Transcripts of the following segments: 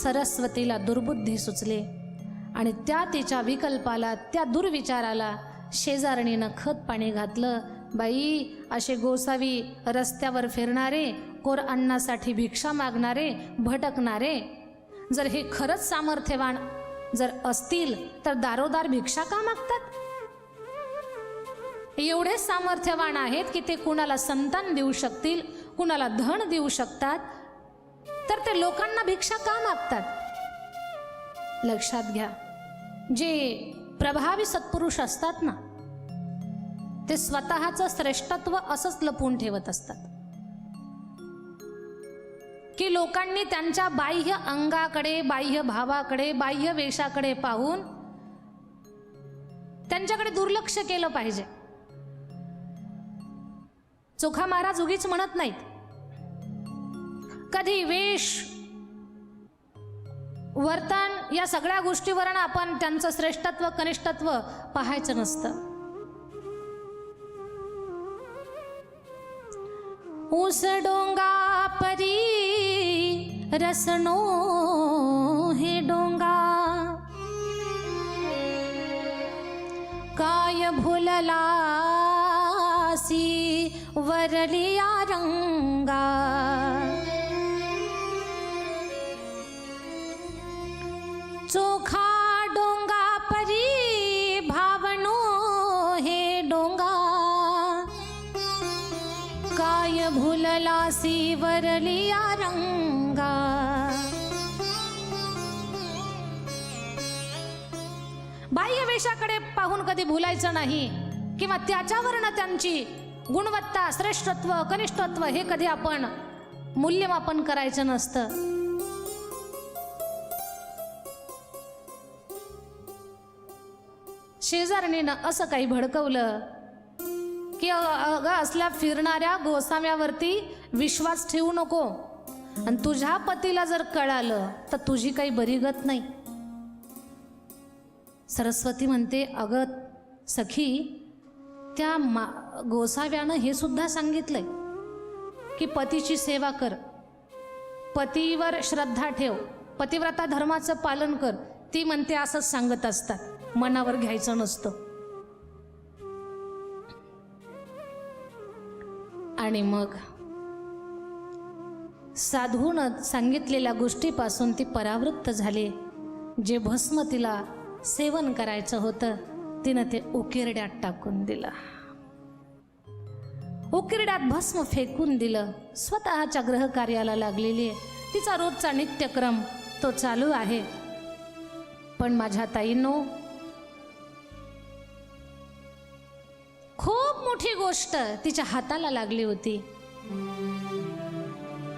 सरस्वतीला दुर्बुद्धी सुचली आणि त्या तिच्या विकल्पाला, त्या दुर्विचाराला शेजारणीनं खत पाणी घातलं. बाई, असे गोसावी रस्त्यावर फिरणारे, कोर अन्नासाठी भिक्षा मागणारे, भटकणारे, जर हे खरंच सामर्थ्यवान जर असतील तर दारोदार भिक्षा का मागतात? एवढे सामर्थ्यवान आहेत की ते कुणाला संतान देऊ शकतील, कुणाला धन देऊ शकतात, तर ते लोकांना भिक्षा का मागतात? लक्षात घ्या, जे प्रभावी सत्पुरुष असतात ना, ते स्वतःचं श्रेष्ठत्व असंच लपवून ठेवत असतात की लोकांनी त्यांच्या बाह्य अंगाकडे, बाह्य भावाकडे, बाह्य वेशाकडे पाहून त्यांच्याकडे दुर्लक्ष केलं पाहिजे. चोखा महाराज उगीच म्हणत नाहीत, कधी वेश, वर्तन या सगळ्या गोष्टीवरून आपण त्यांचं श्रेष्ठत्व कनिष्ठत्व पाहायचं नसतं. ऊस डोंगा परी रसनो हे डोंगा, काय भुललासी वरलिया रंगा. चोखा डोंगा परी भावनो हे डोंगा, काय भुललासी वरलिया रंगा. बाह्य वेशाकडे पाहून कधी भुलायचं नाही किंवा त्याच्यावरनं त्यांची गुणवत्ता, श्रेष्ठत्व, कनिष्ठत्व हे कधी आपण मूल्यमापन करायचं नसतं. शेजारणीनं असं काही भडकवलं की अगं असल्या फिरणाऱ्या गोसाव्यावरती विश्वास ठेवू नको, आणि तुझ्या पतीला जर कळालं तर तुझी काही बरी गत नाही. सरस्वती म्हणते, अगं सखी, त्या गोसाव्यानं हे सुद्धा सांगितलंय की पतीची सेवा कर, पतीवर श्रद्धा ठेव, पतिव्रता धर्माचं पालन कर. ती म्हणते असंच सांगत असतात, मनावर घ्यायचं नसतं. आणि मग साधून सांगितलेल्या गोष्टीपासून ती परावृत्त झाली. जे भस्म तिला सेवन करायचं होतं तिनं ते उकिरड्यात टाकून दिलं, उकिरड्यात भस्म फेकून दिलं. स्वतःच्या ग्रहकार्याला लागलेली आहे, तिचा रोजचा नित्यक्रम तो चालू आहे. पण माझ्या ताईंनो, खूप मोठी गोष्ट तिच्या हाताला लागली होती,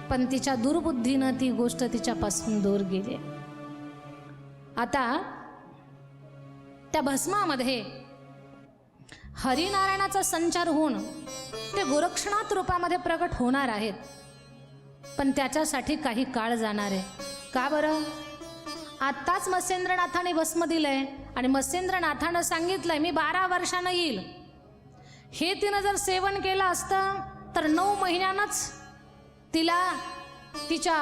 पण तिच्या दुर्बुद्धीनं ती गोष्ट तिच्यापासून दूर गेली. आता त्या भस्मामध्ये हरिनारायणाचा संचार होऊन ते गोरक्षनाथ रूपामध्ये प्रकट होणार आहेत, पण त्याच्यासाठी काही काळ जाणार आहे. का बरं? आत्ताच मत्स्येंद्रनाथाने भस्म दिलंय आणि मत्स्येंद्रनाथानं सांगितलंय मी 12 वर्षानं येईल. हे तिनं जर सेवन केलं असतं तर 9 महिन्यानंच तिला तिच्या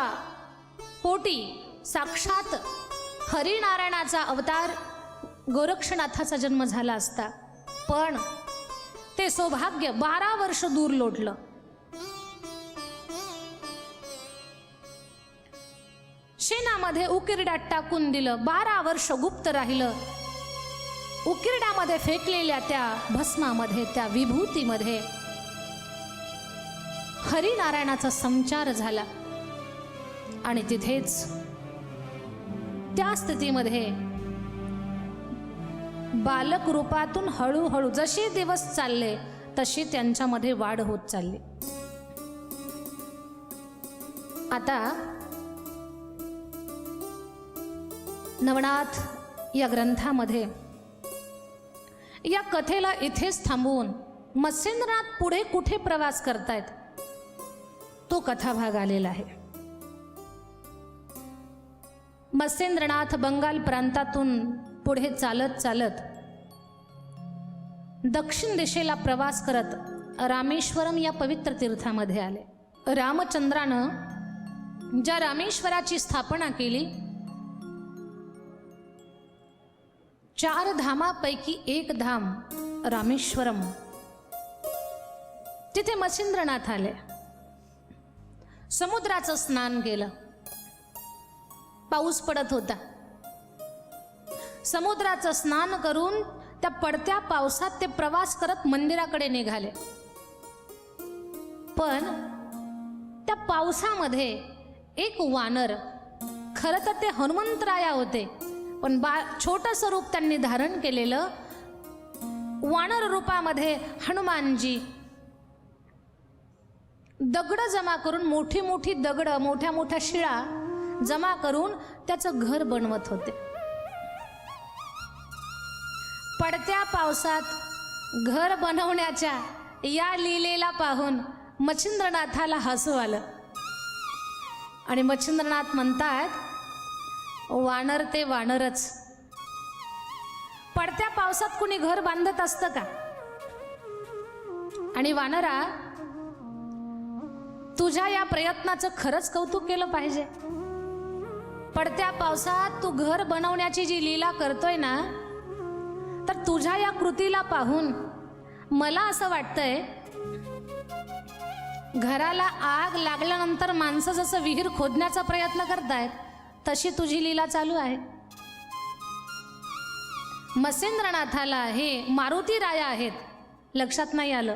पोटी साक्षात हरिनारायणाचा अवतार गोरक्षनाथाचा जन्म झाला असता. पण ते सौभाग्य 12 वर्ष दूर लोटलं. शेणामध्ये उकिरड्यात टाकून दिलं, 12 वर्ष गुप्त राहिलं. उकिरड्यामध्ये फेकलेल्या त्या भस्मामध्ये, त्या विभूतीमध्ये हरिनारायणाचा संचार झाला आणि तिथेच त्या स्थितीमध्ये बालक रूपातून हळूहळू जसे दिवस चालले तशी त्यांच्यामध्ये वाढ होत चालली. आता नवनाथ या ग्रंथामध्ये या कथेला इथेच थांबवून मत्स्येंद्रनाथ पुढे कुठे प्रवास करतायत तो कथाभाग आलेला आहे. मत्स्येंद्रनाथ बंगाल प्रांतातून पुढे चालत चालत दक्षिण दिशेला प्रवास करत रामेश्वरम या पवित्र तीर्थामध्ये आले. रामचंद्रानं ज्या रामेश्वराची स्थापना केली 4 धामापैकी एक धाम रामेश्वरम. तिथे मच्छिंद्रनाथ आले. समुद्राचं स्नान केलं. पाऊस पडत होता. समुद्राचं स्नान करून त्या पडत्या पावसात ते प्रवास करत मंदिराकडे निघाले. पण त्या पावसामध्ये एक वानर, खरं तर ते हनुमंतराया होते, पण छोटंसं रूप त्यांनी धारण केलेलं. वानर रूपामध्ये हनुमानजी दगड जमा करून, मोठी मोठी दगड, मोठ्या मोठ्या शिळा जमा करून त्याचं घर बनवत होते. पडत्या पावसात घर बनवण्याच्या या लीलेला पाहून मच्छिंद्रनाथाला हसू आलं. आणि मच्छिंद्रनाथ म्हणतात, वानर ते वानरच. पडत्या पावसात कुणी घर बांधत असतं का? आणि वानरा, तुझ्या या प्रयत्नाचं खरंच कौतुक केलं पाहिजे. पडत्या पावसात तू घर बनवण्याची जी लीला करतोय ना, तर तुझ्या या कृतीला पाहून मला असं वाटतंय, घराला आग लागल्यानंतर माणसं जसं विहीर खोदण्याचा प्रयत्न करतायत, तशी तुझी लीला चालू आहे. मच्छिंद्रनाथाला हे मारुती राया आहेत लक्षात नाही आलं,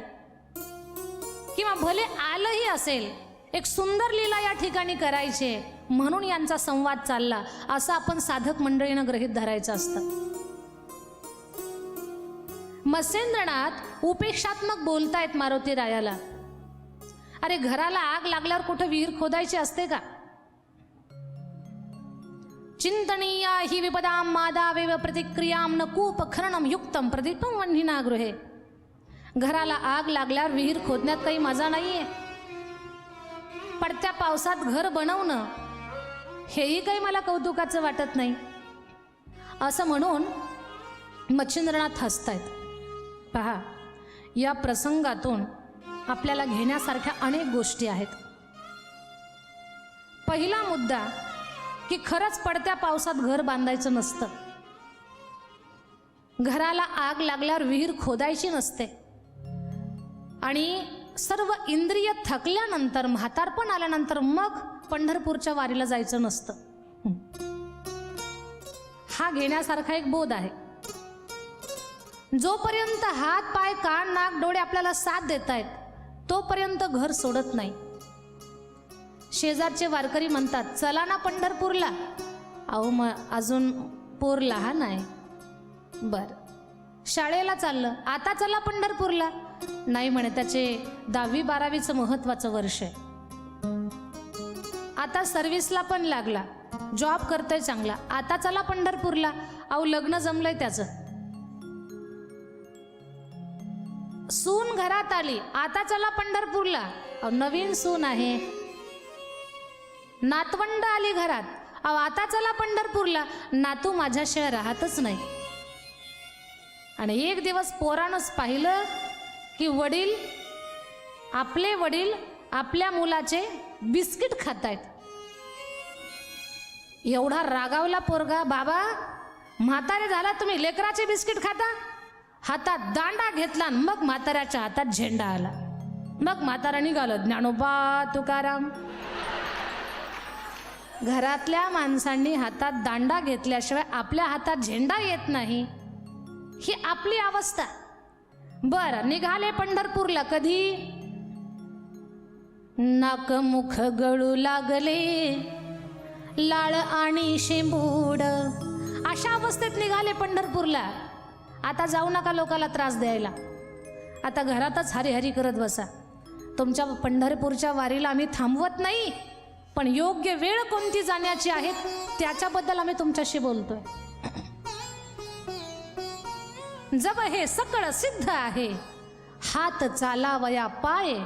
किंवा भले आलंही असेल, एक सुंदर लीला या ठिकाणी करायची म्हणून यांचा संवाद चालला, असं आपण साधक मंडळीनं गृहीत धरायचं असतं. मच्छिंद्रनाथ उपेक्षात्मक बोलतायत मारुती रायाला. अरे, घराला आग लागल्यावर कुठं विहीर खोदायची असते का? चिंतनीया हि विपदाम मादावेव प्रतिक्रियाम न कूप खरणम युक्तम प्रदीपम वह्निना गृहे. घराला आग लागल्यावर विहीर खोदण्यात काही मजा नाहीये. पडत्या पावसात घर बनवणं हेही काही मला कौतुकाचं वाटत नाही. असं म्हणून मच्छिंद्रनाथ हसतायत. पहा, या प्रसंगातून आपल्याला घेण्यासारख्या अनेक गोष्टी आहेत. पहिला मुद्दा की खरंच पडत्या पावसात घर बांधायचं नसतं. घराला आग लागल्यावर विहीर खोदायची नसते. आणि सर्व इंद्रिय थकल्यानंतर, म्हातारपण आल्यानंतर मग पंढरपूरच्या वारीला जायचं नसतं. हा घेण्यासारखा एक बोध आहे. जोपर्यंत हात पाय कान नाक डोळे आपल्याला साथ देत आहेत, तोपर्यंत घर सोडत नाही. शेजारचे वारकरी म्हणतात, चला ना पंढरपूरला. अहो, मग अजून पोर लहान आहे. बर, शाळेला चाललं, आता चला पंढरपूरला. नाही म्हणे, त्याचे 10वी-12वीचं महत्वाचं वर्ष आहे. आता सर्व्हिसला पण लागला, जॉब करतोय चांगला, आता चला पंढरपूरला. अहो, लग्न जमलंय त्याचं. सून घरात आली, आता चला पंढरपूरला. अहो, नवीन सून आहे. नातवंड आली घरात, अहो आता चला पंढरपूरला. नातू माझ्याशिवाय राहतच नाही. आणि एक दिवस पोरानंच पाहिलं की आपले वडील आपल्या मुलाचे बिस्किट खातायत. एवढा रागावला पोरगा, बाबा म्हातारे झाला तुम्ही, लेकराचे बिस्किट खाता? हातात दांडा घेतला, मग म्हाताऱ्याच्या हातात झेंडा आला. मग म्हातारा निघालं, ज्ञानोबा तुकाराम. घरातल्या माणसांनी हातात दांडा घेतल्याशिवाय आपल्या हातात झेंडा येत नाही, ही आपली अवस्था. बरं, निघाले पंढरपूरला. कधी? नाक मुख गळू लागले, लाळ आणि शेंबूड, अशा अवस्थेत निघाले पंढरपूरला. आता जाऊ नका लोकाला त्रास द्यायला, आता घरातच हरिहरी करत बसा. तुमच्या पंढरपूरच्या वारीला आम्ही थांबवत नाही, पण योग्य वेळ कोणती जाण्याची आहे त्याच्याबद्दल आम्ही तुमच्याशी बोलतोय. जब हे सकळ सिद्ध आहे, हात चालावया पाये,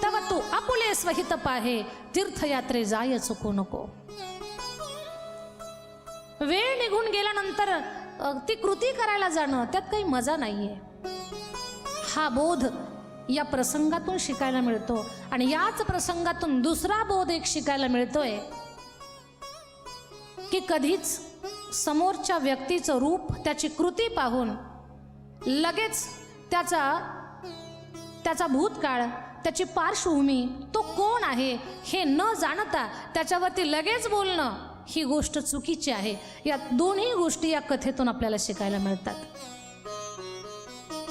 तव तू आपुले स्वहित पाहे, तीर्थयात्रे जाय चुकू नको. वेळ निघून गेल्यानंतर ती कृती करायला जाणं, त्यात काही मजा नाहीये. हा बोध या प्रसंगातून शिकायला मिळतो. आणि याच प्रसंगातून दुसरा बोध एक शिकायला मिळतोय की कधीच समोरच्या व्यक्तीचं रूप, त्याची कृती पाहून लगेच त्याचा भूतकाळ, त्याची पार्श्वभूमी, तो कोण आहे हे न जाणता त्याच्यावरती लगेच बोलणं, ही गोष्ट चुकीची आहे. या दोन्ही गोष्टी या कथेतून आपल्याला शिकायला मिळतात.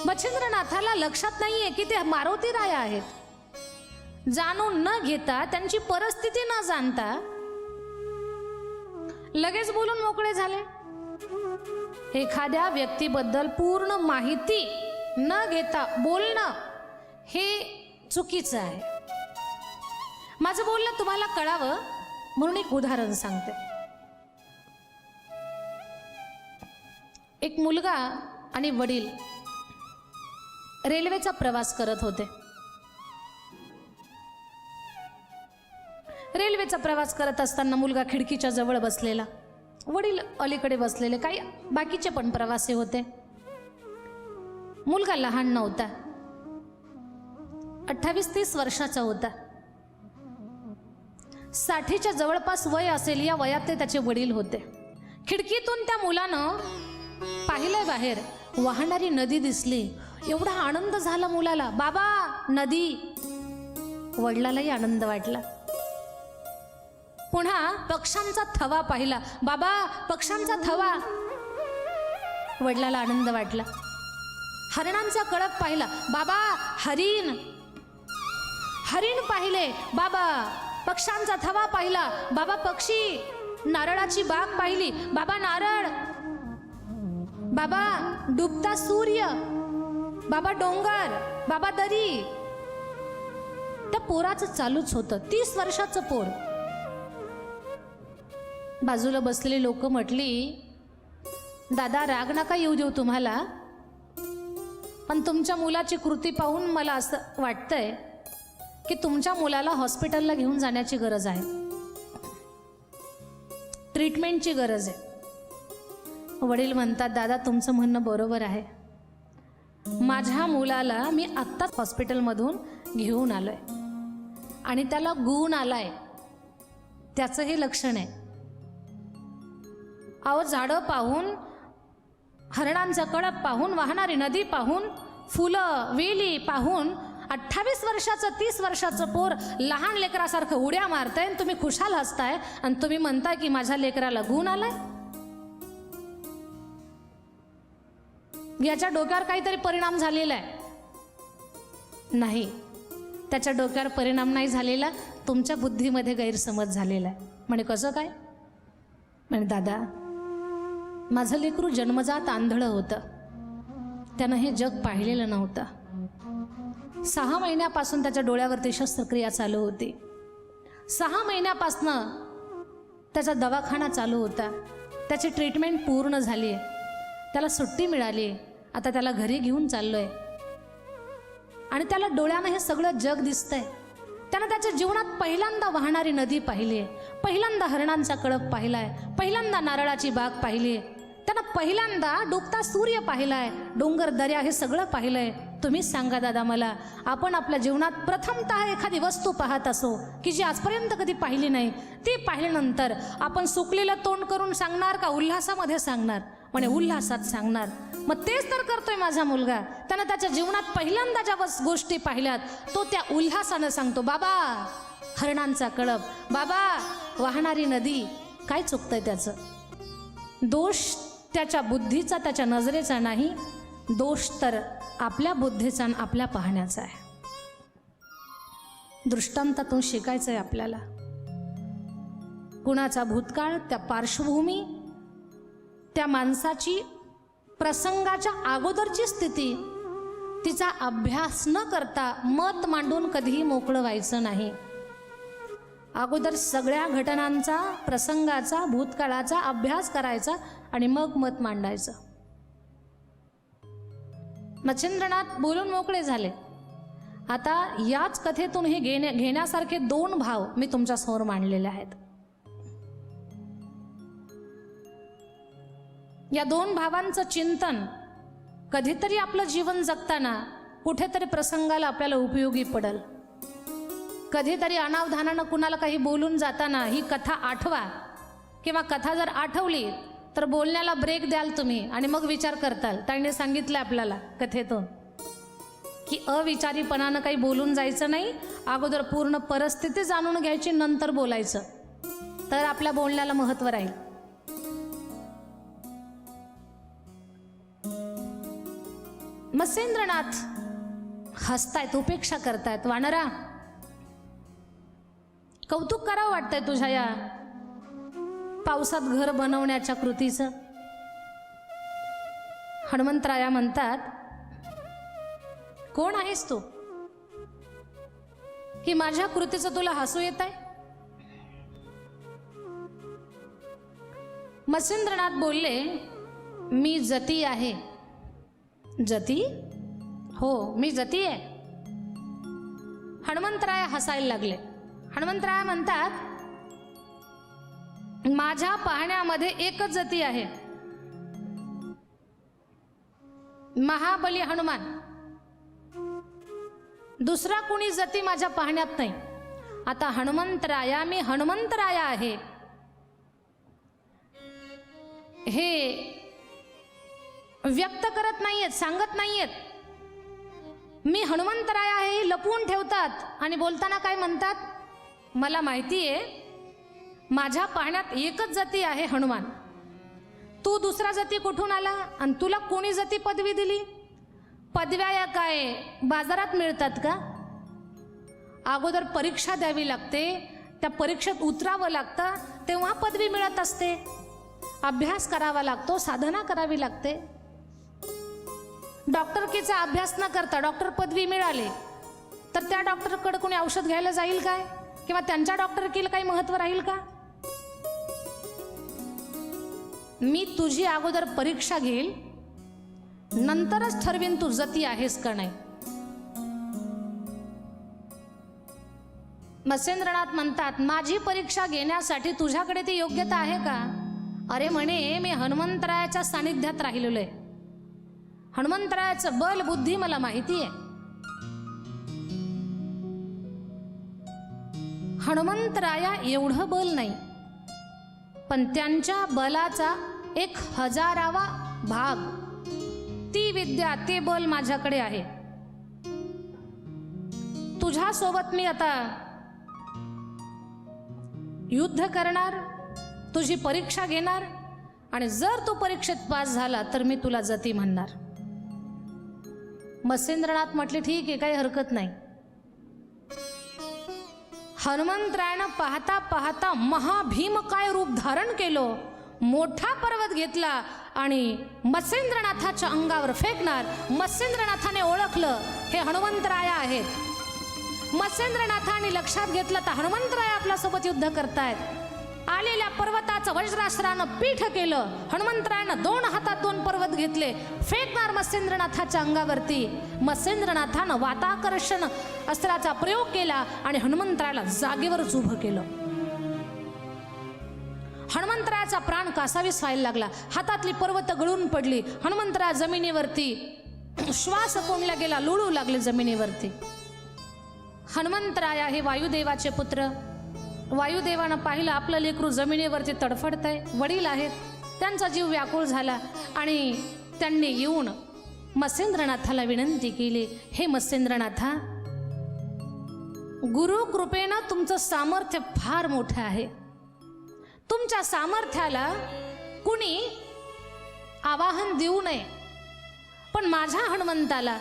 मच्छिंद्रनाथाला लक्षात नाहीये की ते मारुती राय आहेत. जाणून न घेता, त्यांची परिस्थिती न जाणता लगेच बोलून मोकळे झाले. एखाद्या व्यक्तीबद्दल पूर्ण माहिती न घेता बोलणं हे चुकीचं आहे. माझं बोलणं तुम्हाला कळावं म्हणून एक उदाहरण सांगते. एक मुलगा आणि वडील रेल्वेचा प्रवास करत होते. रेल्वेचा प्रवास करत असताना मुलगा खिडकीच्या जवळ बसलेला, वडील अलीकडे बसलेले, काही बाकीचे पण प्रवासी होते. मुलगा लहान नव्हता, 28-30 वर्षाचा होता. 60च्या जवळपास वय असेल या वयात ते त्याचे वडील होते. खिडकीतून त्या मुलानं पाहिलंय बाहेर वाहणारी नदी दिसली. एवढा आनंद झाला मुलाला, बाबा नदी. वडिलालाही आनंद वाटला. पुन्हा पक्ष्यांचा थवा पाहिला, बाबा पक्ष्यांचा थवा. वडिलाला आनंद वाटला. हरणांचा कळप पाहिला, बाबा हरिण. हरिण पाहिले, बाबा पक्ष्यांचा थवा पाहिला, बाबा पक्षी. नारळाची बाग पाहिली, बाबा नारळ. बाबा डुबता सूर्य, बाबा डोंगर, बाबा दरी. त्या पोराचं चालूच होतं. 30 वर्षाचं पोर. बाजूला बसलेली लोक म्हटली, दादा राग नका येऊ देऊ तुम्हाला, पण तुमच्या मुलाची कृती पाहून मला असं वाटतंय की तुमच्या मुलाला हॉस्पिटलला घेऊन जाण्याची गरज आहे, ट्रीटमेंटची गरज आहे. वडील म्हणतात, दादा तुमचं म्हणणं बरोबर आहे. माझ्या मुलाला मी आत्ताच हॉस्पिटलमधून घेऊन आलोय आणि त्याला गुण आलाय, त्याचं हे लक्षण आहे. अहो झाडं पाहून, हरणांचा कळप पाहून, वाहणारी नदी पाहून, फुलं वेली पाहून 28 वर्षाचं 30 वर्षाचं पोर लहान लेकरासारखं उड्या मारताय आणि तुम्ही खुशाल हसताय आणि तुम्ही म्हणताय की माझ्या लेकराला गुण आलाय. याच्या डोक्यावर काहीतरी परिणाम झालेला आहे. नाही, त्याच्या डोक्यावर परिणाम नाही झालेला, तुमच्या बुद्धीमध्ये गैरसमज झालेला आहे. म्हणे कसं काय? म्हणे दादा माझं लेकरू जन्मजात आंधळं होतं, त्यानं हे जग पाहिलेलं नव्हतं. 6 महिन्यापासून त्याच्या डोळ्यावरती शस्त्रक्रिया चालू होती. 6 महिन्यापासनं त्याचा दवाखाना चालू होता. त्याची ट्रीटमेंट पूर्ण झाली आहे, त्याला सुट्टी मिळाली. आता त्याला घरी घेऊन चाललोय आणि त्याला डोळ्यानं हे सगळं जग दिसतंय. त्यानं त्याच्या जीवनात पहिल्यांदा वाहणारी नदी पाहिली आहे, पहिल्यांदा हरणांचा कळप पाहिलाय, पहिल्यांदा नारळाची बाग पाहिली आहे, त्यानं पहिल्यांदा डुबता सूर्य पाहिलाय, डोंगर दर्या हे सगळं पाहिलंय. तुम्हीच सांगा दादा मला, आपण आपल्या जीवनात प्रथमतः एखादी वस्तू पाहत असो की जी आजपर्यंत कधी पाहिली नाही, ती पाहिल्यानंतर आपण सुकलेलं तोंड करून सांगणार का उल्हासामध्ये सांगणार? म्हणे उल्हासात सांगणार. मग तेच तर करतोय माझा मुलगा. त्यानं त्याच्या जीवनात पहिल्यांदा ज्या गोष्टी पाहिल्यात तो त्या उल्हासानं सांगतो, बाबा हरणांचा कळप, बाबा वाहणारी नदी. काय चुकतंय त्याचं? दोष त्याच्या बुद्धीचा, त्याच्या नजरेचा नाही, दोष तर आपल्या बुद्धीचा आणि आपल्या पाहण्याचा आहे. दृष्टांतातून शिकायचं आहे आपल्याला. कुणाचा भूतकाळ, त्या पार्श्वभूमी, त्या माणसाची प्रसंगाच्या अगोदरची स्थिती, तिचा अभ्यास न करता मत मांडून कधीही मोकळं व्हायचं नाही. अगोदर सगळ्या घटनांचा, प्रसंगाचा, भूतकाळाचा अभ्यास करायचा आणि मग मत मांडायचं. मच्छिंद्रनाथ बोलून मोकळे झाले. आता याच कथेतून हे घेण्यासारखे 2 भाव मी तुमच्या समोर मांडलेले आहेत. या 2 भावांचं चिंतन कधीतरी आपलं जीवन जगताना कुठेतरी प्रसंगाला आपल्याला उपयोगी पडेल. कधीतरी अनावधानानं कुणाला काही बोलून जाताना ही कथा आठवा, किंवा कथा जर आठवली तर बोलण्याला ब्रेक द्याल तुम्ही आणि मग विचार करताल. त्यांनी सांगितलं आपल्याला कथेतून की अविचारीपणानं काही बोलून जायचं नाही, अगोदर पूर्ण परिस्थिती जाणून घ्यायची, नंतर बोलायचं, तर आपल्या बोलण्याला महत्त्व राहील. मत्स्येंद्रनाथ हसतायत, उपेक्षा करतायत. वानरा, कौतुक करावं वाटतंय तुझ्या या पावसात घर बनवण्याच्या कृतीचं. हनुमंतराया म्हणतात, कोण आहेस तू की माझ्या कृतीचं तुला हसू येत आहे? मत्स्येंद्रनाथ बोलले, मी जती आहे. जती? हो, मी जती आहे. हनुमंतराया हसायला लागले. हनुमंतराया म्हणतात, माझ्या पाहण्यामध्ये एकच जती आहे, महाबली हनुमान. दुसरा कुणी जती माझ्या पाहण्यात नाही. आता हनुमंतराया, मी हनुमंतराया आहे हे व्यक्त करत नाहीयेत, सांगत नाहीयेत. मी हनुमंतराया आहे हे लपवून ठेवतात आणि बोलताना काय म्हणतात, मला माहिती आहे माझ्या पाहण्यात एकच जती आहे हनुमान. तू दुसरा जती कुठून आला आणि तुला कोणी जती पदवी दिली? पदव्या या काय बाजारात मिळतात का? अगोदर परीक्षा द्यावी लागते, त्या परीक्षेत उतरावं लागतं, तेव्हा पदवी मिळत असते. अभ्यास करावा लागतो, साधना करावी लागते. डॉक्टरकीचा अभ्यास न करता डॉक्टर पदवी मिळाली तर त्या डॉक्टरकडे कोणी औषध घ्यायला जाईल काय? किंवा त्यांच्या डॉक्टरकीला काही महत्त्व राहील का? मी तुझी अगोदर परीक्षा घेईल, नंतरच ठरवीन तू जती आहेस का नाही. मत्स्येंद्रनाथ म्हणतात, माझी परीक्षा घेण्यासाठी तुझ्याकडे ती योग्यता आहे का? अरे म्हणे, मी हनुमंतरायाच्या सानिध्यात राहिलेलो आहे. हनुमंतरायाचं बल बुद्धी मला माहिती आहे. हनुमंतराया एवढं बल नाही, पण त्यांच्या बलाचा 1000वा भाग, ती विद्या, ते बल माझ्याकडे आहे. तुझ्यासोबत मी आता युद्ध करणार, तुझी परीक्षा घेणार, आणि जर तू परीक्षेत पास झाला तर मी तुला जती म्हणणार. मत्स्येंद्रनाथ म्हटले, ठीक आहे, काही हरकत नाही. हनुमंतरायानं पाहता पाहता महाभीम काय रूप धारण केलं, मोठा पर्वत घेतला आणि मत्स्येंद्रनाथाच्या अंगावर फेकणार. मत्स्येंद्रनाथाने ओळखलं हे हनुमंतराया आहेत. मत्स्येंद्रनाथाने लक्षात घेतलं तर हनुमंतराया आपल्यासोबत युद्ध करतायत. आलेल्या पर्वताचं वज्रास्त्रानं पीठ केलं. हनुमंतरायानं 2 हातात 2 पर्वत घेतले, फेकणार मत्स्येंद्रनाथाच्या अंगावरती. मत्स्येंद्रनाथानं वाताकर्षण अस्त्राचा प्रयोग केला आणि हनुमंतरायाला जागेवरच उभं केलं. हनुमंतरायाचा प्राण कासावीस व्हायला लागला. हातातली पर्वत गळून पडली. हनुमंतराय जमिनीवरती श्वास कोंडला गेला, लुळू लागले जमिनीवरती. हनुमंतराया हे वायुदेवाचे पुत्र. वायुदेवानं पाहिलं आपलं लेकरू जमिनीवरती तडफडतंय, वडील आहेत, त्यांचा जीव व्याकुळ झाला आणि त्यांनी येऊन मत्स्येंद्रनाथाला विनंती केली, हे मत्स्येंद्रनाथा, गुरु कृपेनं तुमचं सामर्थ्य फार मोठं आहे. तुमच्या सामर्थ्याला कुणी आवाहन देऊ नये, पण माझ्या हनुमंताला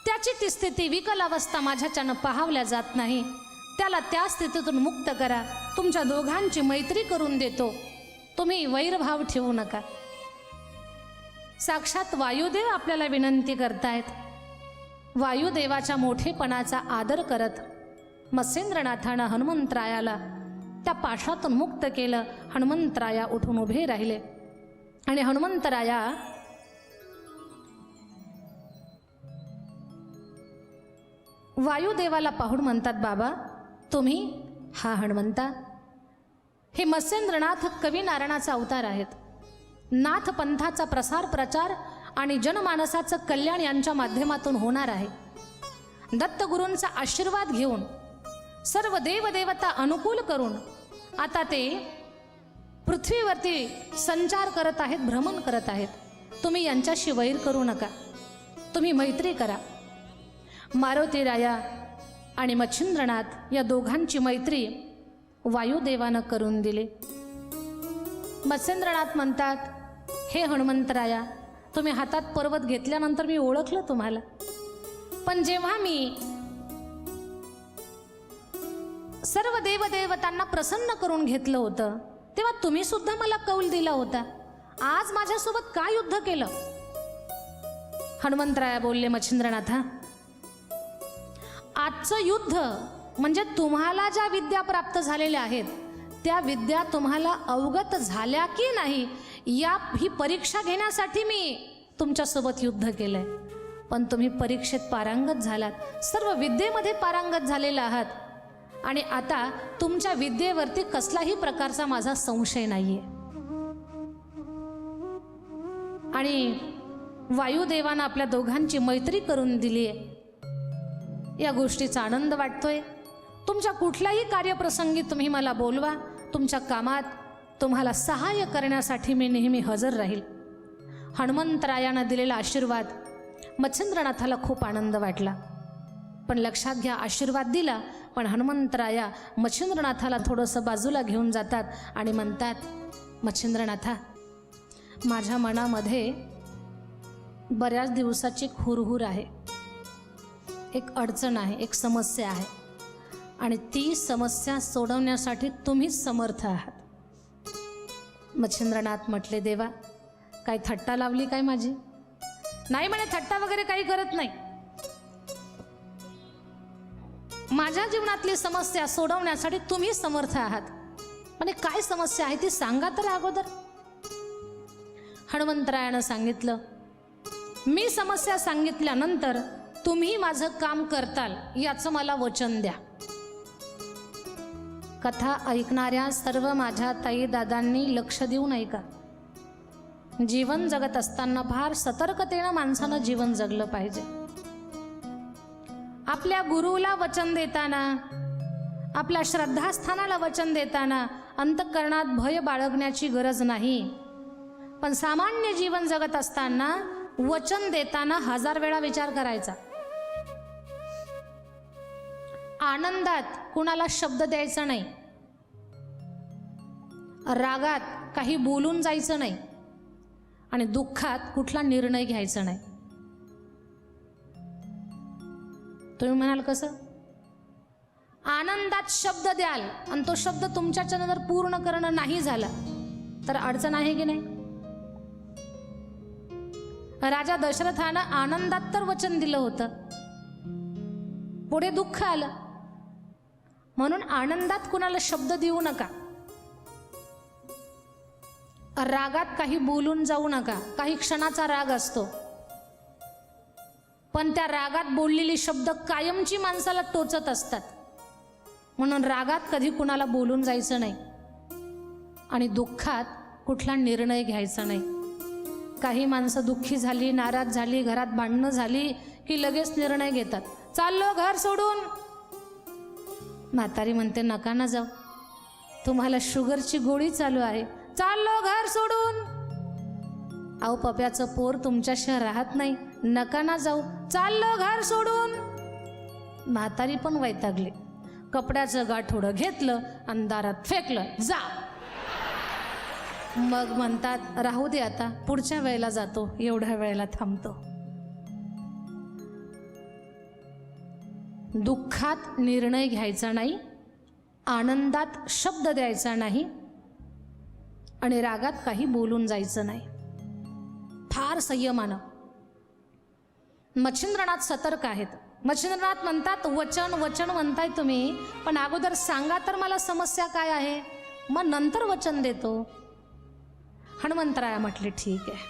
त्याची ती स्थिती, विकल अवस्था माझ्याच्यानं पाहावल्या जात नाही. त्याला त्या स्थितीतून मुक्त करा. तुमच्या दोघांची मैत्री करून देतो, तुम्ही वैरभाव ठेवू नका. साक्षात वायुदेव आपल्याला विनंती करतायत. वायुदेवाच्या मोठेपणाचा आदर करत मत्स्येंद्रनाथानं हनुमंतरायाला त्या पाशातून मुक्त केलं. हनुमंतराया उठून उभे राहिले आणि हनुमंतराया वायुदेवाला पाहून म्हणतात, बाबा तुम्ही हा हनुमंता, हे मत्स्येंद्रनाथ कवी नारायणाचा अवतार आहेत. नाथ पंथाचा प्रसार प्रचार आणि जनमानसाचं कल्याण यांच्या माध्यमातून होणार आहे. दत्तगुरूंचा आशीर्वाद घेऊन सर्व देवदेवता अनुकूल करून आता ते पृथ्वीवरती संचार करत आहेत, भ्रमण करत आहेत. तुम्ही यांच्याशी वैर करू नका, तुम्ही मैत्री करा. मारुती राया आणि मच्छिंद्रनाथ या दोघांची मैत्री वायुदेवानं करून दिली. मत्स्येंद्रनाथ म्हणतात, हे हनुमंतराया, तुम्ही हातात पर्वत घेतल्यानंतर मी ओळखलं तुम्हाला, पण जेव्हा मी सर्व देवदेवतांना प्रसन्न करून घेतलं होतं तेव्हा तुम्ही सुद्धा मला कौल दिला होता. आज माझ्यासोबत का युद्ध केलं? हनुमंतराया बोलले, मच्छिंद्रनाथा, आजचं युद्ध म्हणजे तुम्हाला ज्या विद्या प्राप्त झालेल्या आहेत त्या विद्या तुम्हाला अवगत झाल्या की नाही ही परीक्षा घेण्यासाठी मी तुमच्यासोबत युद्ध केलंय. पण तुम्ही परीक्षेत पारंगत झालात, सर्व विद्येमध्ये पारंगत झालेला आहात आणि आता तुमच्या विद्येवरती कसलाही प्रकारचा माझा संशय नाहीये. आणि वायुदेवानं आपल्या दोघांची मैत्री करून दिली आहे, या गोष्टीचा आनंद वाटतोय. तुमच्या कुठल्याही कार्यप्रसंगी तुम्ही मला बोलवा, तुमच्या कामात तुम्हाला सहाय्य करण्यासाठी मी नेहमी हजर राहील. हनुमंतरायानं दिलेला आशीर्वाद मच्छिंद्रनाथाला खूप आनंद वाटला. पण लक्षात घ्या, आशीर्वाद दिला पण हनुमंतराया मच्छिंद्रनाथाला थोडंसं बाजूला घेऊन जातात आणि म्हणतात, मच्छिंद्रनाथा, माझ्या मनामध्ये बऱ्याच दिवसाची हुरहुर आहे, एक अडचण आहे, एक समस्या आहे आणि ती समस्या सोडवण्यासाठी तुम्हीच समर्थ आहात. मच्छिंद्रनाथ म्हटले, देवा, काही थट्टा लावली काय माझी? नाही म्हणे, थट्टा वगैरे काही करत नाही. माझ्या जीवनातली समस्या सोडवण्यासाठी तुम्ही समर्थ आहात. म्हणे काय समस्या आहे ती सांगा तर अगोदर. हनुमंतरायानं सांगितलं, मी समस्या सांगितल्यानंतर तुम्ही माझं काम करताल याचं मला वचन द्या. कथा ऐकणाऱ्या सर्व माझ्या ताई दादांनी लक्ष देऊन ऐका. जीवन जगत असताना फार सतर्कतेनं माणसानं जीवन जगलं पाहिजे. आपल्या गुरुला वचन देताना, आपल्या श्रद्धास्थानाला वचन देताना अंतःकरणात भय बाळगण्याची गरज नाही. पण सामान्य जीवन जगत असताना वचन देताना 1000 वेळा विचार करायचा. आनंदात कुणाला शब्द द्यायचा नाही, रागात काही बोलून जायचं नाही आणि दुःखात कुठला निर्णय घ्यायचा नाही. तुम्ही म्हणाल कसं? आनंदात शब्द द्याल आणि तो शब्द तुमच्याच्यानं जर पूर्ण करणं नाही झाला तर अडचण आहे की नाही? राजा दशरथानं आनंदात तर वचन दिलं होतं, पुढे दुःख आलं. म्हणून आनंदात कुणाला शब्द देऊ नका, रागात काही बोलून जाऊ नका. काही क्षणाचा राग असतो, पण त्या रागात बोललेली शब्द कायमची माणसाला टोचत असतात. म्हणून रागात कधी कुणाला बोलून जायचं नाही आणि दुःखात कुठला निर्णय घ्यायचा नाही. काही माणसं दुःखी झाली, नाराज झाली, घरात भांडणं झाली की लगेच निर्णय घेतात, चाललो घर सोडून. म्हातारी म्हणते, नका ना जाऊ, तुम्हाला शुगरची गोळी चालू आहे, चाललो घर सोडून. अहो, पप्याचं पोर तुमच्याशी राहत नाही, नका ना जाऊ, चाललो घर सोडून. म्हातारी पण वैतागली, कपड्याचं गाठोडं घेतलं आणि दारात फेकलं, जा. मग म्हणतात, राहू दे आता, पुढच्या वेळेला जातो, एवढ्या वेळेला थांबतो. दुःखात निर्णय घ्यायचा नाही, आनंदात शब्द द्यायचा नाही आणि रागात काही बोलून जायचं नाही. फार संयमानं. मच्छिंद्रनाथ सतर्क आहेत. मच्छिंद्रनाथ म्हणतात, वचन वचन म्हणताय तुम्ही, पण अगोदर सांगा तर मला समस्या काय आहे, मग नंतर वचन देतो. हनुमंतराया म्हटले, ठीक आहे.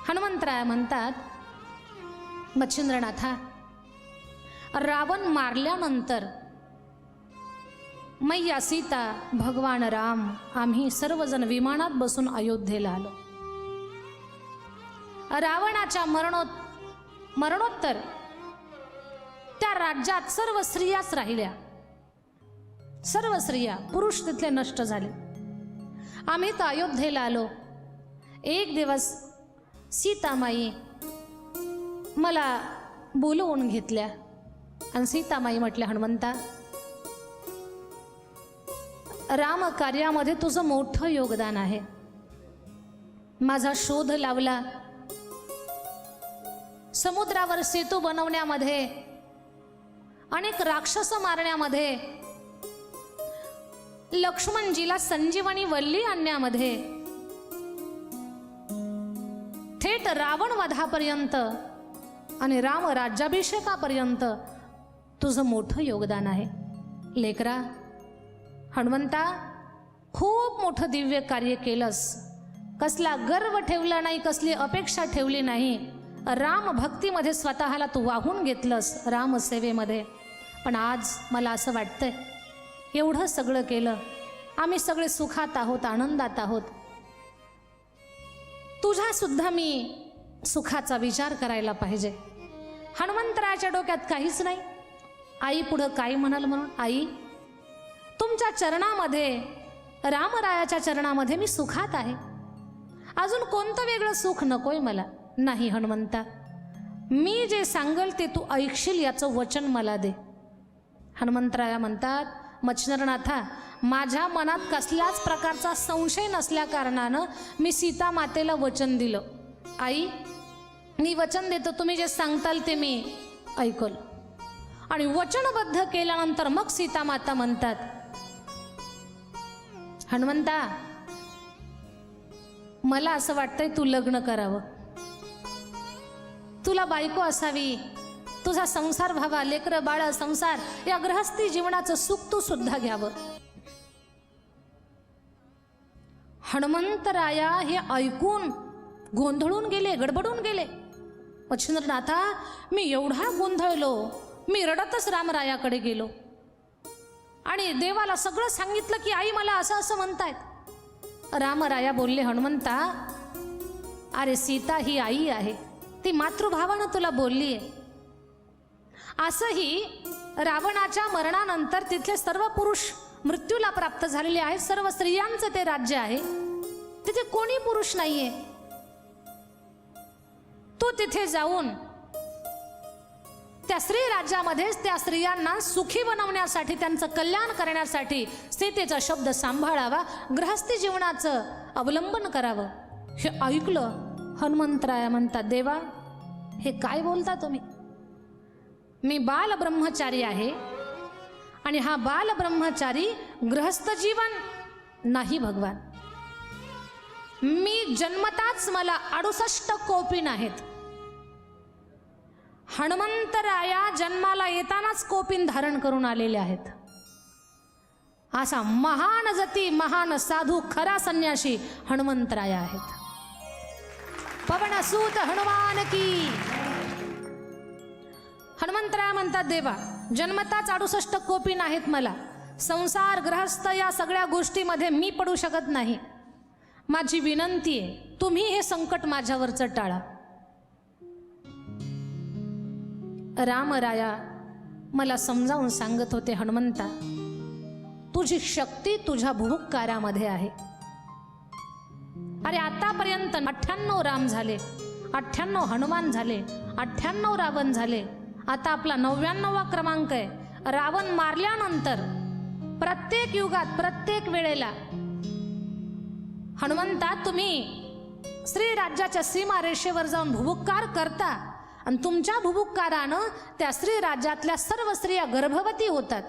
हनुमंतराया म्हणतात, मच्छिंद्रनाथा, रावण मारल्यानंतर मैया सीता, भगवान राम, आम्ही सर्वजण विमानात बसून अयोध्येला आलो. रावणाच्या मरणोत्तर त्या राज्यात सर्व स्त्रियाच राहिल्या. सर्व स्त्रिया, पुरुष तिथले नष्ट झाले. आम्ही तर अयोध्येला आलो. एक दिवस सीतामाई मला बोलवून घेतल्या आणि सीतामाई म्हटल्या, हनुमंता, राम कार्यामध्ये तुझं मोठं योगदान आहे. माझा शोध लावला, समुद्रावर सेतू बनवण्यामध्ये, अनेक राक्षस मारण्यामध्ये, लक्ष्मणजीला संजीवनी वल्ली आणण्यामध्ये, थेट रावण वधापर्यंत आणि राम राज्याभिषेकापर्यंत तुझं मोठं योगदान आहे. लेकरा, हनुमंता, खूप मोठं दिव्य कार्य केलंस. कसला गर्व ठेवला नाही, कसली अपेक्षा ठेवली नाही. राम भक्तीमध्ये स्वतःला तू वाहून घेतलंस, रामसेवेमध्ये. पण आज मला असं वाटतंय, एवढं सगळं केलं, आम्ही सगळे सुखात आहोत, आनंदात आहोत. तुझा सुद्धा मी सुखाचा विचार करायला पाहिजे. हनुमंतरायाच्या डोक्यात काहीच नाही. आई पुढं काय म्हणाल म्हणून. आई, तुमच्या चरणामध्ये, रामरायाच्या चरणामध्ये मी सुखात आहे. अजून कोणतं वेगळं सुख नकोय मला. नाही हनुमंता, मी जे सांगल ते तू ऐकशील याचं वचन मला दे. हनुमंतराया म्हणतात, मच्छिंद्रनाथा, माझ्या मनात कसल्याच प्रकारचा संशय नसल्या कारणानं मी सीता मातेला वचन दिलं. आई, मी वचन देतो, तुम्ही जे सांगताल ते मी ऐकल. आणि वचनबद्ध केल्यानंतर मग सीता माता म्हणतात, हनुमंता, मला असं वाटतंय तू लग्न करावं, तुला बायको असावी, तुझा संसार व्हावा, लेकरं बाळ, संसार, या गृहस्थी जीवनाचं सुख तू सुद्धा घ्यावं. हनुमंतराया हे ऐकून गोंधळून गेले, गडबडून गेले. मच्छिंद्रनाथा, मी एवढा गोंधळलो, मी रडतच रामरायाकडे गेलो आणि देवाला सगळं सांगितलं की आई मला असं असं म्हणतायत. रामराया बोलले, हनुमंता, अरे सीता ही आई आहे, ती मातृभावानं तुला बोलली आहे. असंही रावणाच्या मरणानंतर तिथले सर्व पुरुष मृत्यूला प्राप्त झालेले आहेत. सर्व स्त्रियांचं ते राज्य आहे, तिथे कोणी पुरुष नाहीये. तू तिथे जाऊन त्या स्त्री राज्यामध्येच त्या स्त्रियांना सुखी बनवण्यासाठी, त्यांचं कल्याण करण्यासाठी सीतेचा शब्द सांभाळावा, गृहस्थी जीवनाचं अवलंबन करावं. हे ऐकलं हनुमंतराया म्हणतात, देवा, हे काय बोलता तुम्ही? मी बाल ब्रह्मचारी आहे आणि हा बाल ब्रह्मचारी गृहस्थ जीवन नाही भगवान. मी जन्मताच मला 68 कोपिन आहेत. हनुमंतराया जन्माला येतानाच कोपिन धारण करून आलेले आहेत. असा महान जती, महान साधू, खरा संन्यासी हनुमंतराया आहेत. पवनसूत हनुमान की. हनुमंतराया म्हणतात, देवा, जन्मताच 68 कोपिन आहेत मला. संसार, ग्रहस्थ या सगळ्या गोष्टीमध्ये मी पडू शकत नाही. माझी विनंती आहे, तुम्ही हे संकट माझ्यावरचं टाळा. रामराया मला समजावून सांगत होते, हनुमंता, तुझी शक्ती तुझ्या भूकारामध्ये आहे. अरे आतापर्यंत 98 राम झाले, 98 हनुमान झाले, 98 रावण झाले. आता आपला 99वा क्रमांक आहे. रावण मारल्यानंतर प्रत्येक युगात, प्रत्येक वेळेला हनुमंता, तुम्ही श्री राज्याच्या सीमा रेषेवर जाऊन भुभुक्कार करता आणि तुमच्या भुभुक्कारानं त्या स्त्री राज्यातल्या सर्व स्त्रिया गर्भवती होतात.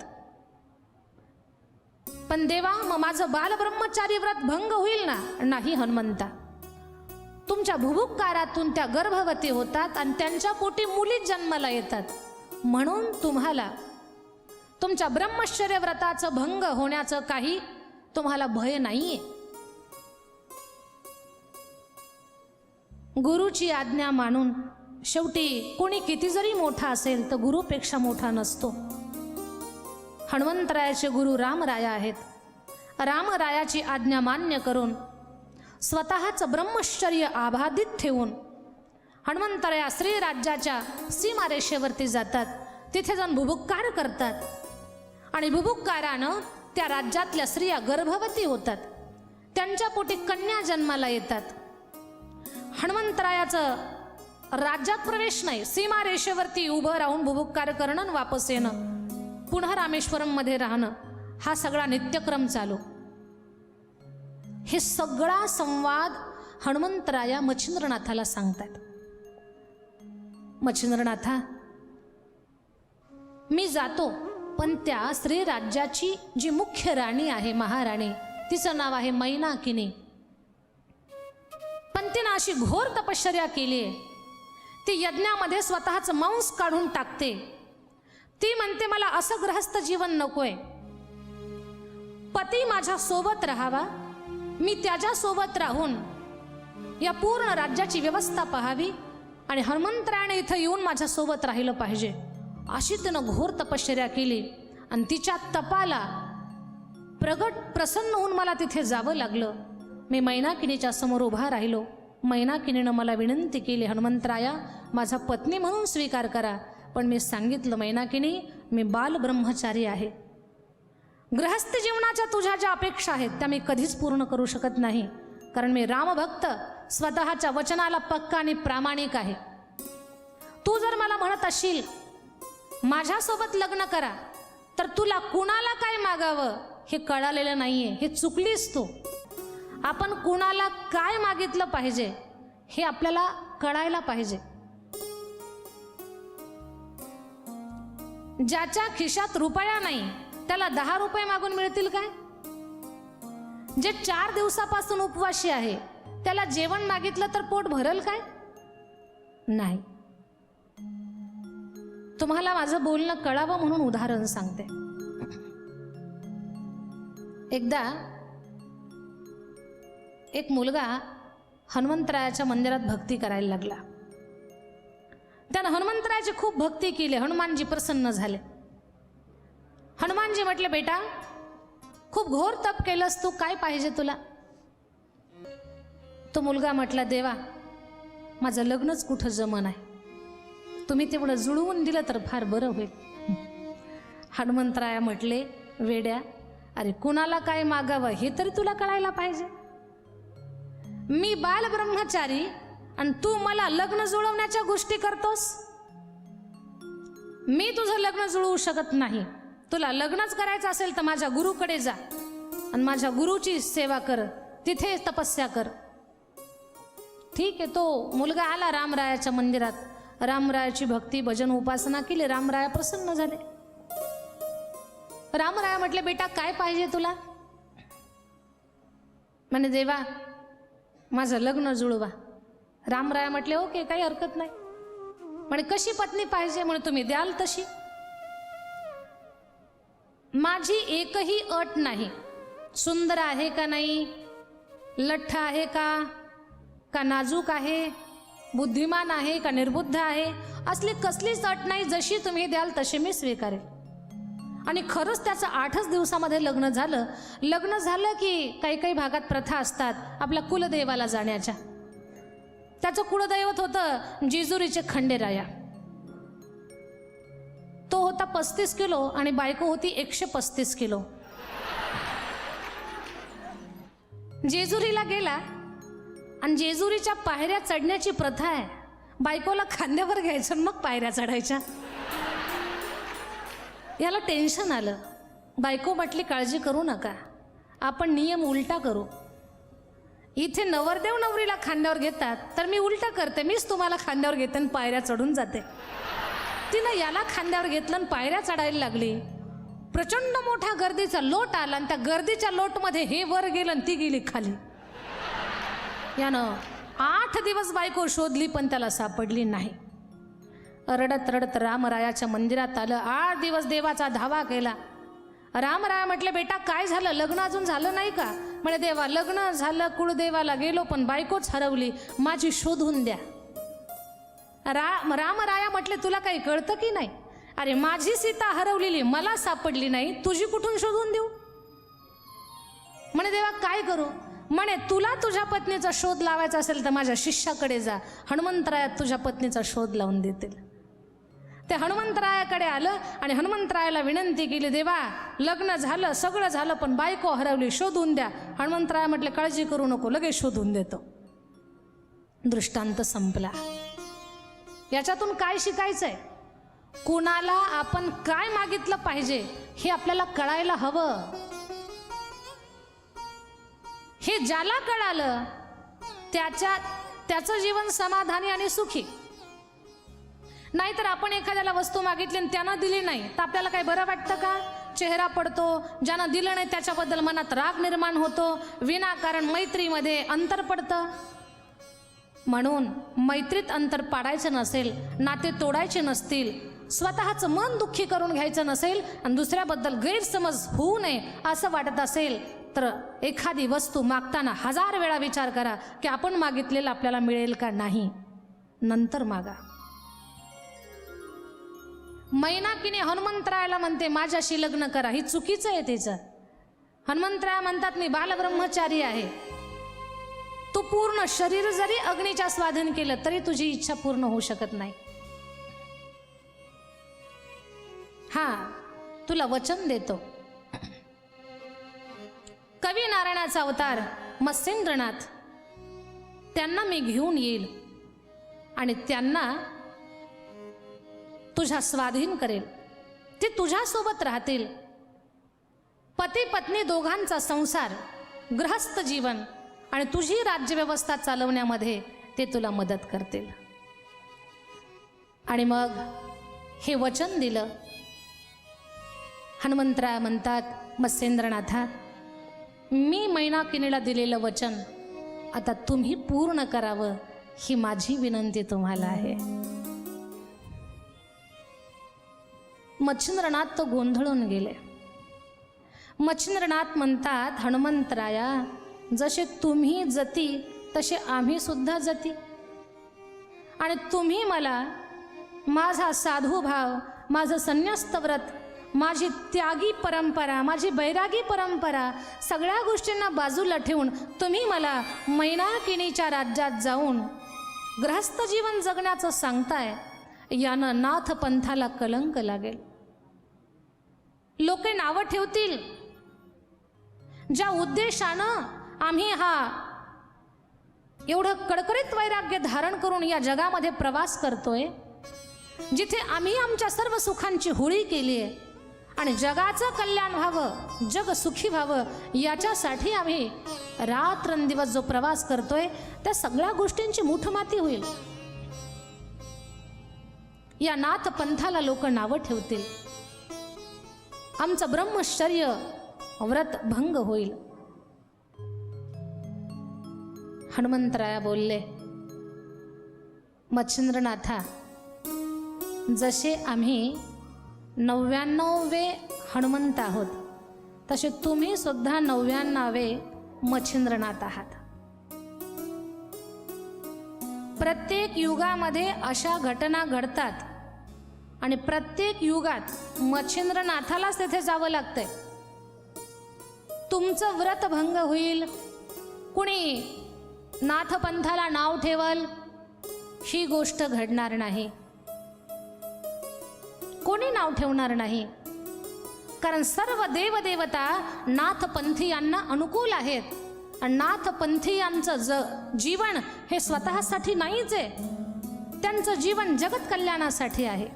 पण देवा, मग माझं बालब्रह्मचारी व्रत भंग होईल ना? नाही हनुमंता, तुमच्या भुभुक्कारातून त्या गर्भवती होतात आणि त्यांच्या पोटी मुलीच जन्माला येतात. म्हणून तुम्हाला तुमच्या ब्रह्मचर्य व्रताचं भंग होण्याचं काही तुम्हाला भय नाहीये. गुरुची आज्ञा मानून, शेवटी कोणी किती जरी मोठा असेल तर गुरुपेक्षा मोठा नसतो. हनुमंतरायाचे गुरु रामराया आहेत. रामरायाची आज्ञा मान्य करून स्वतःचं ब्रह्मचर्य आबाधित ठेवून हनुमंतराया श्री राज्याच्या सीमारेषेवरती जातात. तिथे जाऊन भुभुक्कार करतात आणि भुभुक्कारानं त्या राज्यातल्या स्त्रिया गर्भवती होतात. त्यांच्या पोटी कन्या जन्माला येतात. हनुमंतरायाचं राज्यात प्रवेश नाही, सीमारेषेवरती उभं राहून बुभुक्कार करणं, वापस येणं, पुन्हा रामेश्वरम मध्ये राहणं, हा सगळा नित्यक्रम चालू. हे सगळा संवाद हनुमंतराया मच्छिंद्रनाथाला सांगतात. मच्छिंद्रनाथा, मी जातो, पण त्या श्रीराज्याची जी मुख्य राणी आहे, महाराणी, तिचं नाव आहे मैनाकिनी. पण तिनं अशी घोर तपश्चर्या केली आहे, ती यज्ञामध्ये स्वतःच मांस काढून टाकते. ती म्हणते मला असं गृहस्थ जीवन नकोय, पती माझ्या सोबत राहावा, मी त्याच्या सोबत राहून या पूर्ण राज्याची व्यवस्था पाहावी आणि हनुमंतरायाने इथं येऊन माझ्या सोबत राहिलं पाहिजे, अशी तिनं घोर तपश्चर्या केली. आणि तिच्या तपाला प्रसन्न होऊन मला तिथे जावं लागलं. मी मैनाकिनीच्या समोर उभा राहिलो. मैनाकिनीनं मला विनंती केली, हनुमंतराया माझा पत्नी म्हणून स्वीकार करा. पण मी सांगितलं, मैनाकिनी मी बाल ब्रह्मचारी आहे, गृहस्थ जीवनाच्या तुझ्या ज्या अपेक्षा आहेत त्या मी कधीच पूर्ण करू शकत नाही, कारण मी रामभक्त, स्वतःच्या वचनाला पक्का आणि प्रामाणिक आहे. तू जर मला म्हणत असशील माझ्यासोबत लग्न करा, तर तुला कुणाला काय मागावं हे कळालेलं नाहीये, हे चुकलीस तू. आपण कुणाला काय मागितलं पाहिजे हे आपल्याला कळायला पाहिजे. ज्याच्या खिशात रुपया नाही त्याला 10 रुपये मागून मिळतील काय? जे 4 दिवसापासून उपवासी आहे त्याला जेवण मागितलं तर पोट भरल काय? नाही. तुम्हाला माझं बोलणं कळावं म्हणून उदाहरण सांगते. एकदा एक मुलगा हनुमंतरायाच्या मंदिरात भक्ती करायला लागला. त्यानं हनुमंतरायाची खूप भक्ती केली. हनुमानजी प्रसन्न झाले. हनुमानजी म्हटले, बेटा खूप घोर तप केलंस तू, काय पाहिजे तुला? तो मुलगा म्हटला, देवा माझं लग्नच कुठं जमन आहे, तुम्ही तेवढं जुळवून दिलं तर फार बरं होईल. हनुमंतराया म्हटले, वेड्या, अरे कुणाला काय मागावं हे तरी तुला कळायला पाहिजे. मी बाल ब्रह्मचारी आणि तू मला लग्न जुळवण्याच्या गोष्टी करतोस. मी तुझं लग्न जुळवू शकत नाही. तुला लग्नच करायचं असेल तर माझ्या गुरुकडे जा आणि माझ्या गुरुची सेवा कर, तिथे तपस्या कर. ठीक आहे. तो मुलगा आला रामरायाच्या मंदिरात, रामरायाची भक्ती भजन उपासना केली. रामराया प्रसन्न झाले. रामराया म्हटले, बेटा काय पाहिजे तुला? म्हणे, देवा माझं लग्न जुळवा. रामराया म्हटले, ओके काही हरकत नाही. म्हणे, कशी पत्नी पाहिजे? म्हणे, तुम्ही द्याल तशी. माझी एकही अट नाही. सुंदर आहे का नाही, लठ्ठ आहे का नाजूक आहे, बुद्धिमान आहे का निर्बुद्ध आहे, असली कसलीच अट नाही. जशी तुम्ही द्याल तशी मी स्वीकारेल. आणि खरंच त्याचं 8च दिवसामध्ये लग्न झालं. लग्न झालं की काही काही भागात प्रथा असतात आपल्या कुलदेवाला जाण्याच्या. त्याचं कुलदैवत होतं जेजुरीचे खंडेराया. तो होता 35 किलो आणि बायको होती 135 किलो. जेजुरीला गेला आणि जेजुरीच्या पायऱ्या चढण्याची प्रथा आहे. बायकोला खांद्यावर घ्यायचं मग पायऱ्या चढायच्या. याला टेन्शन आलं. बायको म्हटली, काळजी करू नका, आपण नियम उलटा करू. इथे नवरदेव नवरीला खांद्यावर घेतात तर मी उलटा करते, मीच तुम्हाला खांद्यावर घेते आणि पायऱ्या चढून जाते. तिनं याला खांद्यावर घेतलं आणि पायऱ्या चढायला लागली. प्रचंड मोठा गर्दीचा लोट आला आणि त्या गर्दीच्या लोटमध्ये हे वर गेलं आणि ती गेली खाली. यानं 8 दिवस बायको शोधली पण त्याला सापडली नाही. रडत रडत रामरायाच्या मंदिरात आलं. 8 दिवस देवाचा धावा केला. रामराया म्हटले, बेटा काय झालं, लग्न अजून झालं नाही का? म्हणे, देवा लग्न झालं, कुळदेवाला गेलो पण बायकोच हरवली, माझी शोधून द्या. रामराया म्हटले, तुला काही कळतं की नाही? अरे माझी सीता हरवलेली, मला सापडली नाही, तुझी कुठून शोधून देऊ? म्हणे, देवा काय करू? म्हणे, तुला तुझ्या पत्नीचा शोध लावायचा असेल तर माझ्या शिष्याकडे जा, हनुमंतरायात तुझ्या पत्नीचा शोध लावून देतील. ते हनुमंतरायाकडे आलं आणि हनुमंतरायाला विनंती केली, देवा लग्न झालं, सगळं झालं, पण बायको हरवली, शोधून द्या. हनुमंतराया म्हटले, काळजी करू नको, लगेच शोधून देतो. दृष्टांत संपला. याच्यातून काय शिकायचंय? कुणाला आपण काय मागितलं पाहिजे हे आपल्याला कळायला हवं. हे ज्याला कळालं त्याचं जीवन समाधानी आणि सुखी. नाहीतर आपण एखाद्याला वस्तू मागितली आणि त्यानं दिली नाही तर आपल्याला काय बरं वाटतं का? चेहरा पडतो. ज्यानं दिलं नाही त्याच्याबद्दल मनात राग निर्माण होतो. विनाकारण मैत्रीमध्ये अंतर पडतं. म्हणून मैत्रीत अंतर पाडायचं नसेल, नाते तोडायचे नसतील, स्वतःचं मन दुःखी करून घ्यायचं नसेल आणि दुसऱ्याबद्दल गैरसमज होऊ नये असं वाटत असेल तर एखादी वस्तू मागताना 1000 वेळा विचार करा की आपण मागितलेलं आपल्याला मिळेल का नाही. नंतर मागा. मैनाकिनी हनुमंतरायाला म्हणते माझ्याशी लग्न करा. ही चुकीचं आहे तिचं. हनुमंतराय म्हणतात मी बालब्रह्मचारी आहे. तू पूर्ण शरीर जरी अग्नीच्या स्वाधीन केलं तरी तुझी इच्छा पूर्ण होऊ शकत नाही. हा, तुला वचन देतो. कवी नारायणाचा अवतार मत्स्येंद्रनाथ, त्यांना मी घेऊन येईल आणि त्यांना तुझ्या स्वाधीन करेल. ते तुझ्यासोबत राहतील. पती पत्नी दोघांचा संसार, गृहस्थ जीवन आणि तुझी राज्यव्यवस्था चालवण्यामध्ये ते तुला मदत करतील. आणि मग हे वचन दिलं. हनुमंतराय म्हणतात मत्स्येंद्रनाथा, मी मैनाकिनीला दिलेलं वचन आता तुम्ही पूर्ण करावं ही माझी विनंती तुम्हाला आहे. मच्छिंद्रनाथ तो गोंधळून गेले. मच्छिंद्रनाथ म्हणतात हनुमंतराया, जसे तुम्ही जती तसे आम्ही सुद्धा जती. आणि तुम्ही मला माझा साधू भाव, माझं संन्यस्त व्रत, माझी त्यागी परंपरा, माझी बैरागी परंपरा सगळ्या गोष्टींना बाजूला ठेवून तुम्ही मला मैनाकिनीच्या राज्यात जाऊन गृहस्थ जीवन जगण्याचं सांगताय. यानं नाथ पंथाला कलंक लागेल. लोके नावं ठेवतील. ज्या उद्देशानं आम्ही हा एवढं कडकडीत वैराग्य धारण करून या जगामध्ये प्रवास करतोय, जिथे आम्ही आमच्या सर्व सुखांची होळी केली आहे आणि जगाचं कल्याण व्हावं, जग सुखी व्हावं, याच्यासाठी आम्ही रात्रंदिवस जो प्रवास करतोय त्या सगळ्या गोष्टींची मुठमाती होईल. या नाथ पंथाला लोक नावं ठेवतील. आमचं ब्रह्मचर्य व्रत भंग होईल. हनुमंतराया बोलले, मच्छिंद्रनाथा, जसे आम्ही 99वे हनुमंत आहोत तसे तुम्ही सुद्धा 99वे मच्छिंद्रनाथ आहात. प्रत्येक युगामध्ये अशा घटना घडतात आणि प्रत्येक युगात मच्छिंद्रनाथालाच तेथे जावं लागतंय. तुमचं व्रत भंग होईल, कुणी नाथपंथाला नाव ठेवल, ही गोष्ट घडणार नाही. कोणी नाव ठेवणार नाही. कारण सर्व देवदेवता नाथपंथीयांना अनुकूल आहेत. आणि नाथपंथीयांचं जीवन हे स्वतःसाठी नाहीच आहे. त्यांचं जीवन जगत कल्याणासाठी आहे.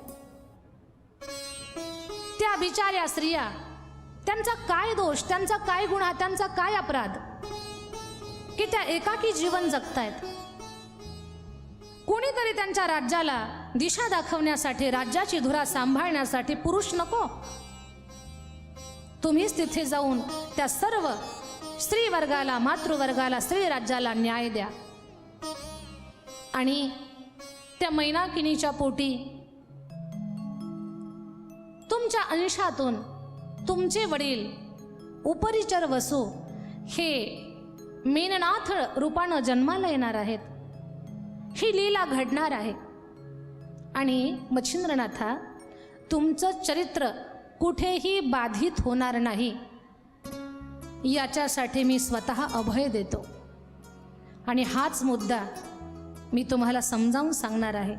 त्या बिचाऱ्या स्त्रिया, त्यांचा काय दोष, त्यांचा काय गुन्हा, त्यांचा काय अपराध की त्या एकाकी जीवन जगतायत. कोणीतरी त्यांच्या राज्याला दिशा दाखवण्यासाठी, राज्याची धुरा सांभाळण्यासाठी पुरुष नको. तुम्हीच तिथे जाऊन त्या सर्व स्त्री वर्गाला, मातृवर्गाला, स्त्री राज्याला न्याय द्या. आणि त्या मैनाकिनीच्या पोटी तुमच्या अंशातून तुमचे वडील उपरिचर वसू हे मेननाथ रूपानं जन्माला येणार आहेत. ही लीला घडणार आहे. आणि मच्छिंद्रनाथा, तुमचं चरित्र कुठेही बाधित होणार नाही याच्यासाठी मी स्वतः अभय देतो. आणि हाच मुद्दा मी तुम्हाला समजावून सांगणार आहे.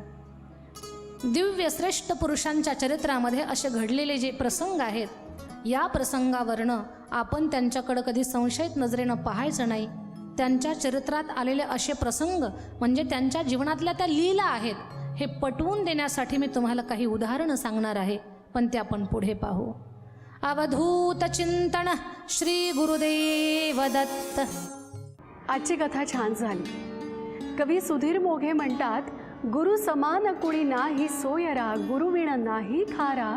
दिव्य श्रेष्ठ पुरुषांच्या चरित्रामध्ये असे घडलेले जे प्रसंग आहेत, या प्रसंगावरनं आपण त्यांच्याकडं कधी संशयित नजरेनं पाहायचं नाही. त्यांच्या चरित्रात आलेले असे प्रसंग म्हणजे त्यांच्या जीवनातल्या त्या लीला आहेत, हे पटवून देण्यासाठी मी तुम्हाला काही उदाहरणं सांगणार आहे, पण ते आपण पुढे पाहू. अवधूत चिंतन श्री गुरुदेव दत्त. आजची कथा छान झाली. कवी सुधीर मोघे म्हणतात, गुरु समान कुणी नाही सोयरा, गुरुविण नाही खारा,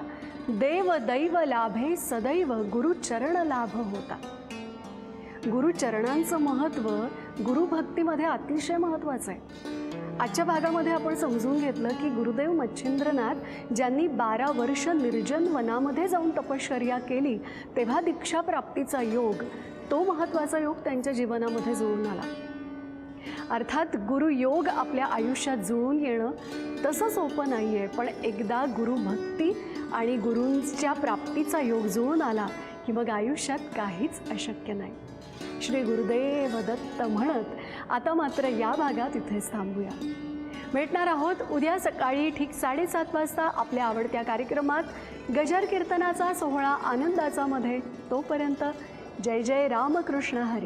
देव दैव लाभे सदैव गुरुचरण लाभ होता. गुरुचरणांचं महत्त्व गुरुभक्तीमध्ये अतिशय महत्त्वाचं आहे. आजच्या भागामध्ये आपण समजून घेतलं की गुरुदेव मच्छिंद्रनाथ ज्यांनी 12 वर्ष निर्जन वनामध्ये जाऊन तपश्चर्या केली, तेव्हा दीक्षा प्राप्तीचा योग, तो महत्त्वाचा योग त्यांच्या जीवनामध्ये जुळून आला. अर्थात गुरुयोग आपल्या आयुष्यात जुळून येणं तसं सोपं नाही आहे, पण एकदा गुरुभक्ती आणि गुरूंच्या प्राप्तीचा योग जुळून आला की मग आयुष्यात काहीच अशक्य नाही. श्री गुरुदेव दत्त म्हणत आता मात्र या भागात इथेच थांबूया. भेटणार आहोत उद्या सकाळी ठीक 7:30 वाजता आपल्या आवडत्या कार्यक्रमात गजर कीर्तनाचा सोहळा आनंदाचा मध्ये. तोपर्यंत जय जय रामकृष्ण हरी.